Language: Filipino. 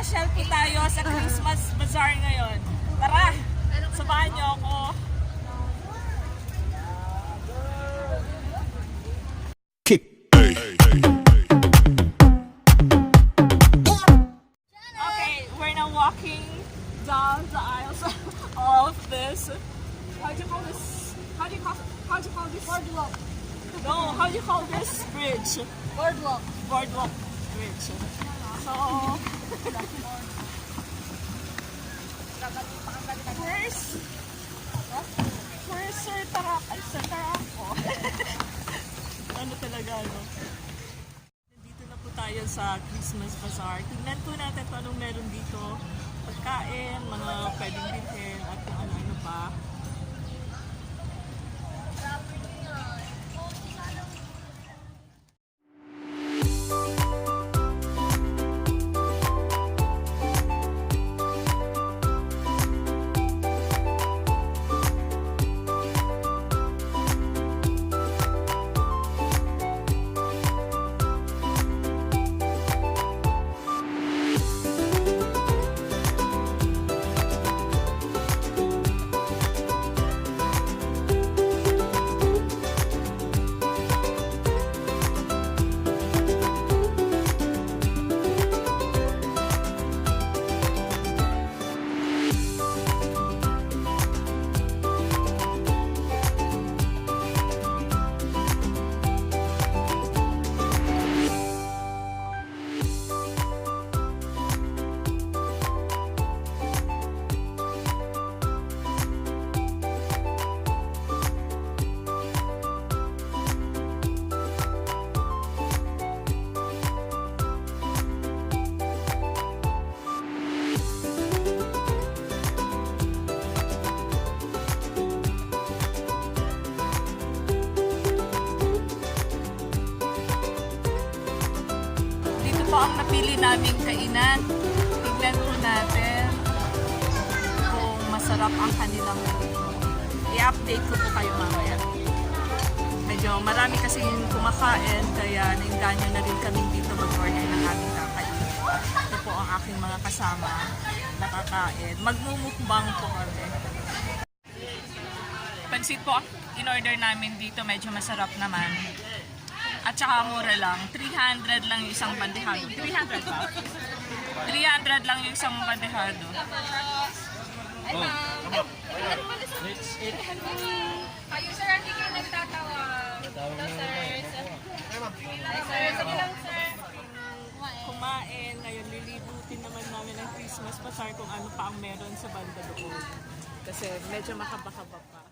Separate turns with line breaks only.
Mamasyal po tayo sa Christmas Bazaar ngayon. Tara! Samahan niyo ako. Okay, we're now walking down the aisles of this. How do you call this? How do you call this?
Boardwalk.
No, how do you call this bridge?
Boardwalk.
Boardwalk bridge. So, where's Sir Tarak? Ay, Sir Tarako. Ano talaga, no? Nandito na po tayo sa Christmas Bazaar. Tignan po natin kung anong meron dito. Pagkain, mga pwedeng bilhin, at kung ano-ano pa. Ang napili naming kainan. Tignan po natin kung masarap ang kanilang i-update ko po kayo mamaya. Medyo marami kasi kumakain kaya nainganyo na rin kami dito mag-order ng aming kakain. Ito po ang aking mga kasama nakakain. Magmumukbang po kami. Pansit po in-order namin dito, medyo masarap naman. At saka mura lang. 300 lang yung isang bandehado. 300 ba? 300 lang yung isang bandehado.
Ay, ma'am. Kayo, sir, hindi kayo nagtatawa. Hello, sir. Hi, sir. Sige lang, sir.
Kumain. Ngayon, lilibutin naman namin ang Christmas Bazaar kung ano pa ang meron sa banda doon. Kasi medyo makabakaba pa.